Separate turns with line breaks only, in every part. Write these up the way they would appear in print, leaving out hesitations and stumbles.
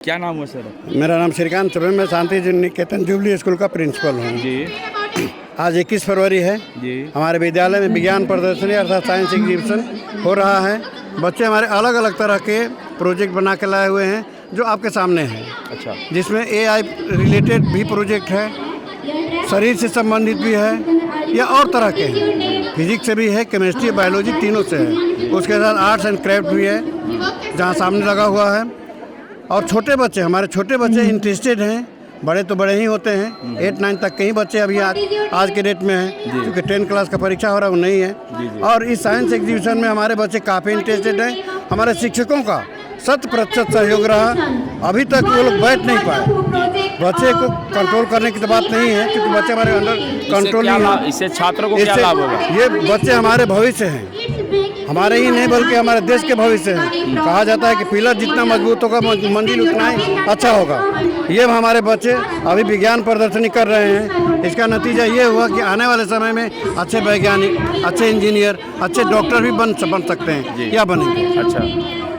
क्या नाम है सर?
मेरा नाम श्रीकांत चौबे, मैं शांति निकेतन जुबली स्कूल का प्रिंसिपल हूँ
जी
आज 21 फरवरी है।
जी
हमारे विद्यालय में विज्ञान प्रदर्शनी अर्थात साइंस एग्जीबिशन हो रहा है। बच्चे हमारे अलग अलग तरह के प्रोजेक्ट बना के लाए हुए हैं जो आपके सामने हैं।
अच्छा,
जिसमें AI रिलेटेड भी प्रोजेक्ट है, शरीर से संबंधित भी है या और तरह के हैं। फिजिक्स से भी है, केमिस्ट्री, बायोलॉजी तीनों से है। उसके साथ आर्ट्स एंड क्राफ्ट भी है जहाँ सामने लगा हुआ है। और छोटे बच्चे, हमारे छोटे बच्चे इंटरेस्टेड हैं, बड़े तो बड़े ही होते हैं। 8-9 तक के ही बच्चे अभी आज के डेट में हैं, क्योंकि 10 क्लास का परीक्षा हो रहा है वो नहीं है। और इस साइंस एग्जीबिशन में हमारे बच्चे काफ़ी इंटरेस्टेड हैं। हमारे शिक्षकों का 100% सहयोग रहा। अभी तक वो लोग बैठ नहीं पाए। बच्चे को कंट्रोल करने की तो बात नहीं है, क्योंकि बच्चे हमारे अंडर कंट्रोल नहीं है।
इससे छात्रों को क्या लाभ होगा?
ये बच्चे हमारे भविष्य हैं, हमारे ही नहीं बल्कि हमारे देश के भविष्य हैं। कहा जाता है कि पिलर जितना मजबूत होगा मंजिल उतना ही अच्छा होगा। ये हमारे बच्चे अभी विज्ञान प्रदर्शनी कर रहे हैं। इसका नतीजा ये हुआ कि आने वाले समय में अच्छे वैज्ञानिक, अच्छे इंजीनियर, अच्छे डॉक्टर भी बन सकते हैं या बनेंगे।
अच्छा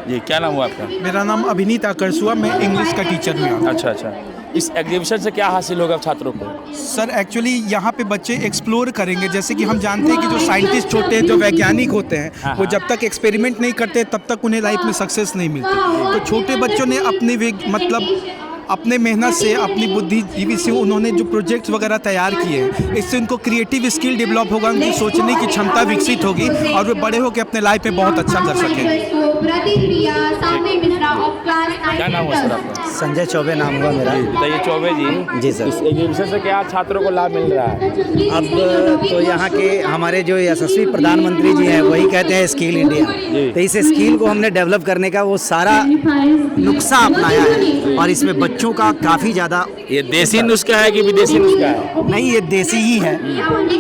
जी, क्या नाम हुआ आपका?
मेरा नाम अभिनीत आकर्ष हुआ, मैं इंग्लिश का टीचर हूँ यहाँ।
अच्छा, इस एग्जीबिशन से क्या हासिल होगा छात्रों को?
सर एक्चुअली यहाँ पे बच्चे एक्सप्लोर करेंगे। जैसे कि हम जानते हैं कि जो साइंटिस्ट होते हैं, जो वैज्ञानिक होते हैं, वो जब तक एक्सपेरिमेंट नहीं करते तब तक उन्हें लाइफ में सक्सेस नहीं मिलती। तो छोटे बच्चों ने अपने मेहनत से, अपनी बुद्धिजीवी से उन्होंने जो प्रोजेक्ट्स वगैरह तैयार किए हैं, इससे उनको क्रिएटिव स्किल डेवलप होगा, उनकी सोचने की क्षमता विकसित होगी और वे बड़े होकर अपने लाइफ में बहुत अच्छा कर सकें।
क्या नाम हुआ सर आपका?
संजय चौबे नाम हुआ मेरा।
बताइए चौबे जी।
जी सर।
इस एग्जीबिशन से क्या छात्रों को लाभ मिल रहा है?
अब तो यहाँ के हमारे जो यशस्वी प्रधानमंत्री जी हैं वही कहते हैं स्किल इंडिया। तो इस स्किल को हमने डेवलप करने का वो सारा नुस्खा अपनाया है और इसमें बच्चों का काफ़ी ज़्यादा।
ये देसी नुस्खा है कि विदेशी नुस्खा है?
नहीं, ये देसी ही है,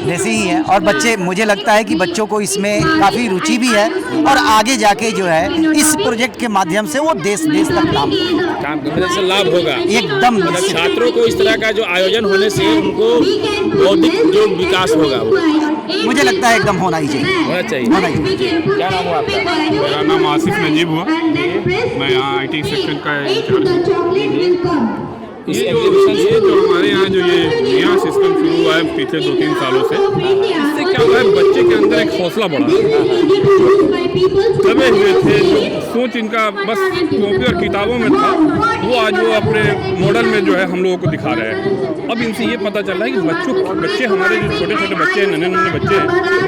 देसी ही है। और बच्चे, मुझे लगता है कि बच्चों को इसमें काफ़ी रुचि भी है और आगे जाके जो है इस प्रोजेक्ट के माध्यम से वो देश तक काम
से लाभ होगा
एकदम।
मतलब छात्रों को इस तरह का जो आयोजन होने से उनको बौद्धिक जो विकास होगा वो
मुझे लगता है एकदम होना ही चाहिए।
होना चाहिए। क्या नाम हुआ आपका?
मेरा नाम आसिफ नजीब हुआ, मैं यहाँ IT सेक्शन का इंचार्ज। ये जो हमारे यहाँ जो ये नया सिस्टम शुरू हुआ है पिछले 2-3 सालों से, इससे क्या हुआ है, बच्चे के अंदर एक हौसला बढ़ा। दबे हुए थे, जो सोच इनका बस कॉपी और किताबों में था, वो आज वो अपने मॉडल में जो है हम लोगों को दिखा रहे हैं। अब इनसे ये पता चल रहा है कि बच्चे हमारे जो छोटे छोटे बच्चे हैं, नन्हे बच्चे हैं,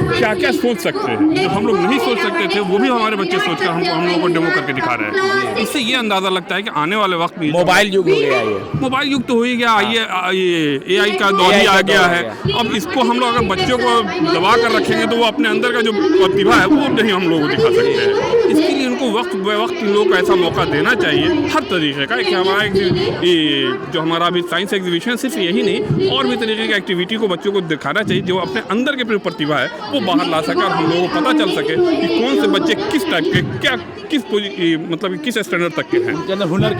क्या क्या सोच सकते हैं। जो हम लोग नहीं सोच सकते थे वो भी हमारे बच्चे सोचकर हम लोगों को डेमो करके दिखा रहे हैं। इससे ये अंदाज़ा लगता है कि आने वाले वक्त में
मोबाइल युग हो गया है।
मोबाइल युग तो हो ही गया, ये AI का दौर ही आ गया है। अब इसको हम लोग अगर बच्चों को दबा कर रखेंगे तो वो अपने अंदर का जो प्रतिभा है वो नहीं हम लोगों को दिखा सकते हैं। इसके लिए उनको वक्त ब वक्त इन लोगों को ऐसा मौका देना चाहिए हर तरीके का। कि हमारा जो हमारा अभी साइंस एग्जीबिशन सिर्फ यही नहीं, और भी तरीके की एक्टिविटी को बच्चों को दिखाना चाहिए जो अपने अंदर के प्रतिभा है वो बाहर ला सके और हम लोगों को पता चल सके कि कौन से बच्चे किस टाइप के, मतलब किस स्टैंडर्ड तक के हैं, हुनर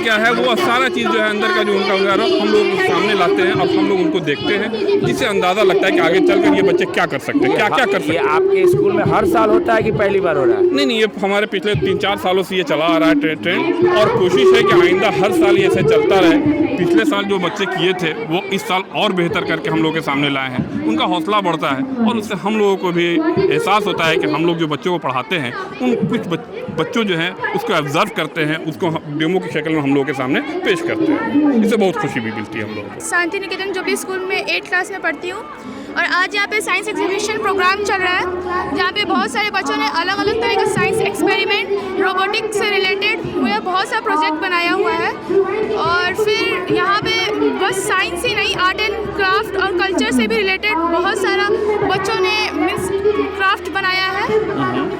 क्या है, वो सारा चीज़ जो है अंदर का जो उनका हम लोग सामने लाते हैं और हम लोग उनको देखते हैं, जिससे अंदाज़ा लगता है कि आगे चलकर ये बच्चे क्या कर सकते हैं, क्या कर सकते हैं।
आपके स्कूल में हर साल होता है कि पहली बार हो रहा है?
नहीं, ये हमारे पिछले 3-4 सालों से ये चला आ रहा है ट्रेंड, और कोशिश है कि आइंदा हर साल ये ऐसे चलता रहे। पिछले साल जो बच्चे किए थे वो इस साल और बेहतर करके हम लोगों के सामने लाए हैं। उनका हौसला बढ़ता है और उससे हम लोगों को भी एहसास होता है कि हम लोग जो बच्चों को पढ़ाते हैं उन कुछ बच्चों जो हैं उसको ऑब्जर्व करते हैं, उसको डेमो की शक्ल में हम लोगों के सामने पेश करते हैं। इससे बहुत खुशी भी मिलती है हम लोगों को।
शांति निकेतन जुबली स्कूल में 8 क्लास में पढ़ती हूँ और आज यहाँ पे साइंस एग्जीबिशन प्रोग्राम चल रहा है, जहाँ पे बहुत सारे बच्चों ने अलग अलग तरह का साइंस एक्सपेरिमेंट, रोबोटिक्स से रिलेटेड मुझे बहुत सा प्रोजेक्ट बनाया हुआ है। और फिर यहाँ पे बस साइंस ही नहीं, आर्ट एंड क्राफ्ट और कल्चर से भी रिलेटेड बहुत सारा बच्चों ने क्राफ्ट बनाया है।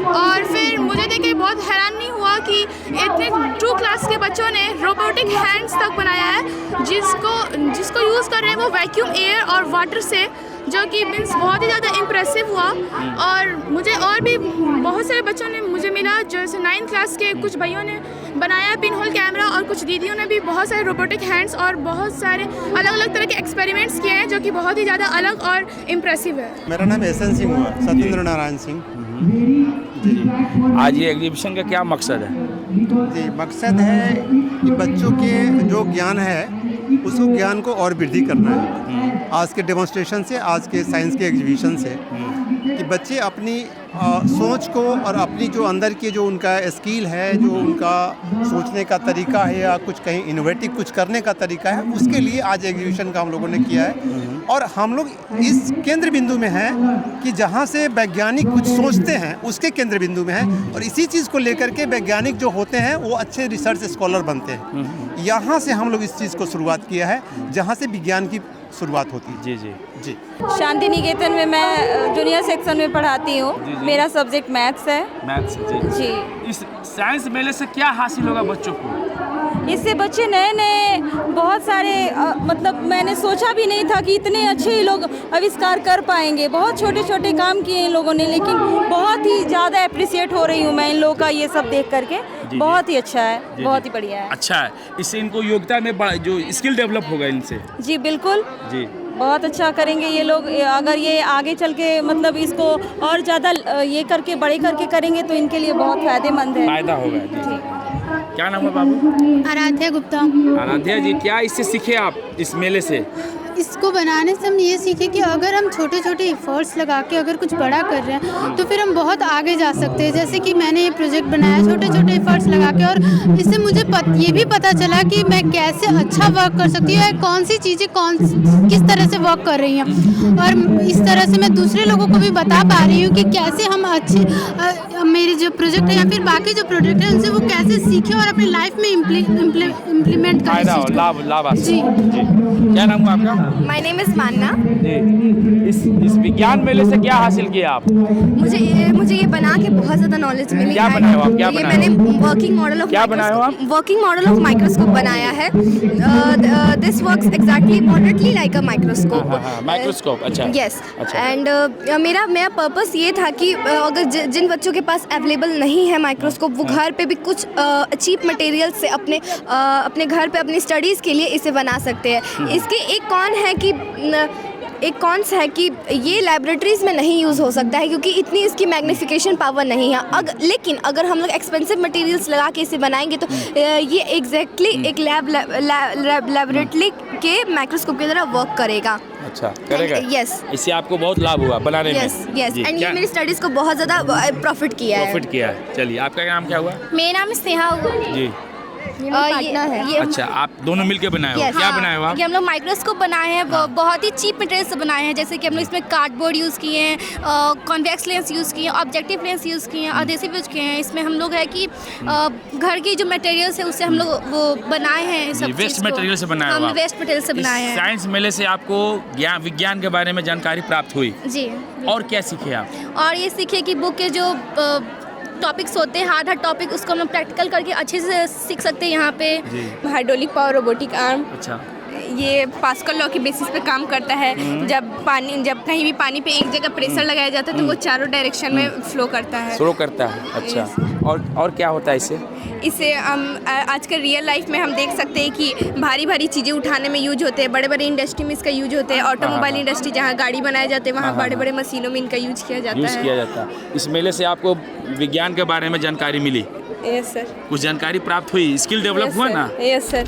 और फिर मुझे देख के बहुत हैरानी हुआ कि इतने 2 क्लास के बच्चों ने रोबोटिक हैंड्स तक बनाया है, जिसको यूज़ कर रहे हैं वो वैक्यूम एयर और वाटर से, जो कि मीन्स बहुत ही ज़्यादा इम्प्रेसिव हुआ। और मुझे और भी बहुत सारे बच्चों ने मुझे मिला, जैसे 9th क्लास के कुछ भाइयों ने बनाया पिन होल कैमरा और कुछ दीदियों ने भी बहुत सारे रोबोटिक हैंड्स और बहुत सारे अलग अलग तरह के एक्सपेरिमेंट्स किए हैं, जो कि बहुत ही ज़्यादा अलग और इम्प्रेसिव है।
मेरा नाम एहसन सिंह हुआ, सत्येंद्र नारायण सिंह।
आज ये एग्जीबिशन का क्या मकसद है?
जी, मकसद है कि बच्चों के जो ज्ञान है उसको ज्ञान को और वृद्धि करना है। आज के डेमोन्स्ट्रेशन से, आज के साइंस के एग्जीबिशन से, कि बच्चे अपनी सोच को और अपनी जो अंदर की जो उनका स्किल है, जो उनका सोचने का तरीका है या कुछ कहीं इनोवेटिव कुछ करने का तरीका है, उसके लिए आज एग्जीबिशन का हम लोगों ने किया है। और हम लोग इस केंद्र बिंदु में हैं कि जहाँ से वैज्ञानिक कुछ सोचते हैं उसके केंद्र बिंदु में हैं, और इसी चीज़ को लेकर के वैज्ञानिक जो होते हैं वो अच्छे रिसर्च स्कॉलर बनते हैं। यहाँ से हम लोग इस चीज़ को शुरुआत किया है, जहाँ से विज्ञान की शुरुआत होती है।
जी जी
जी।
शांति निकेतन में मैं जूनियर सेक्शन में पढ़ाती हूँ। मेरा सब्जेक्ट मैथ्स है।
मैथ्स जी। इस साइंस मेले से क्या हासिल होगा बच्चों को?
इससे बच्चे नए नए बहुत सारे मतलब मैंने सोचा भी नहीं था कि इतने अच्छे ये लोग आविष्कार कर पाएंगे। बहुत छोटे छोटे काम किए इन लोगों ने, लेकिन बहुत ही ज़्यादा अप्रिशिएट हो रही हूँ मैं इन लोगों का ये सब देख करके। बहुत ही अच्छा है, बहुत ही बढ़िया है।
अच्छा है, इससे इनको योग्यता में जो स्किल डेवलप होगा इनसे। जी
बिल्कुल
जी,
बहुत अच्छा करेंगे ये लोग। अगर ये आगे चल के मतलब इसको और ज़्यादा ये करके बड़े करके करेंगे तो इनके लिए बहुत फ़ायदेमंद है।
फायदा होगा जी। क्या नाम है बाबू?
आराध्या गुप्ता।
आराध्या जी, क्या इससे सीखे आप इस मेले से?
इसको बनाने से हम ये सीखे कि अगर हम छोटे छोटे एफर्ट्स लगा के अगर कुछ बड़ा कर रहे हैं तो फिर हम बहुत आगे जा सकते हैं। जैसे कि मैंने ये प्रोजेक्ट बनाया छोटे छोटे एफर्ट्स लगा के, और इससे मुझे ये भी पता चला कि मैं कैसे अच्छा वर्क कर सकती हूँ, कौन सी चीज़ें किस तरह से वर्क कर रही हैं, और इस तरह से मैं दूसरे लोगों को भी बता पा रही हूँ कि कैसे हम अच्छे मेरे जो प्रोजेक्ट है या फिर बाकी जो प्रोजेक्ट है उनसे वो कैसे सीखें और अपनी लाइफ में इम्प्लीमेंट करें।
लाभ
जी।
क्या नाम है आपका?
माय नेम इज़ मान्ना।
जी, इस विज्ञान मेले से क्या हासिल किया आप?
मुझे ये बना के बहुत ज़्यादा नॉलेज मिली।
क्या बनाए हो आप? क्या
ये
बनाए
मैंने
हो?
वर्किंग मॉडल ऑफ
क्या बनाए हो आप?
वर्किंग मॉडल ऑफ माइक्रोस्कोप बनाया है। This works exactly moderately like a microscope.
Microscope, अच्छा।
यस। एंड मेरा पर्पस ये था कि अगर जिन बच्चों के पास अवेलेबल नहीं है माइक्रोस्कोप, वो घर पे भी कुछ चीप मटेरियल से अपने घर पे अपनी स्टडीज़ के लिए इसे बना सकते हैं। इसके एक कॉन्स है कि ये लैबोरेटरीज़ में नहीं यूज़ हो सकता है क्योंकि इतनी इसकी मैग्नीफिकेशन पावर नहीं है। लेकिन अगर हम लोग एक्सपेंसिव मटेरियल्स लगा के इसे बनाएंगे तो ये एग्जैक्टली एक लैबोरेटरी के माइक्रोस्कोप की तरह वर्क करेगा।
अच्छा, करेगा।
यस।
इससे आपको बहुत लाभ हुआ बनाने में।
यस। एंड ये मेरी स्टडीज़ को बहुत ज़्यादा प्रॉफिट किया है।
चलिए, आपका नाम क्या हुआ?
मेरा नाम स्नेहा हुआ
जी।
ये
अच्छा, आप दोनों मिलके बनाए हो? क्या बनाए हो आप?
हम लोग माइक्रोस्कोप बनाए हैं, बहुत ही चीप मटेरियल से बनाए हैं। जैसे कि हम लोग इसमें कार्डबोर्ड यूज़ किए हैं, कॉन्वेक्स लेंस यूज़ किए हैं, ऑब्जेक्टिव लेंस यूज़ किए हैं, अधेसिव यूज़ किए हैं। इसमें हम लोग है कि घर की जो मटेरियल्स है उससे हम लोग वो बनाए हैं। सब
वेस्ट मटेरियल से बनाए हो आप?
वेस्ट मटेरियल से बनाए हैं।
साइंस मेले से आपको विज्ञान के बारे में जानकारी प्राप्त हुई? जी। और क्या सीखे आप?
और ये सीखे कि बुक के जो टॉपिक्स होते हैं, हार्ड टॉपिक, उसको हम लोग प्रैक्टिकल करके अच्छे से सीख सकते हैं यहाँ पे। Hydraulic power robotic arm.
अच्छा।
ये पास्कल लॉ के बेसिस पे काम करता है। जब कहीं भी पानी पे एक जगह प्रेशर लगाया जाता है तो वो चारों डायरेक्शन में फ्लो करता है।
अच्छा। और क्या होता है
इससे हम आजकल रियल लाइफ में हम देख सकते हैं कि भारी भारी चीज़ें उठाने में यूज होते हैं। बड़े बड़े इंडस्ट्री में इसका यूज होते हैं। ऑटोमोबाइल इंडस्ट्री जहाँ गाड़ी बनाए जाते हैं वहाँ बड़े बड़े मशीनों में इनका यूज किया जाता है।
इस मेले से आपको विज्ञान के बारे में जानकारी मिली?
Yes sir.
कुछ जानकारी प्राप्त हुई, स्किल डेवलप हुआ ना?
Yes sir.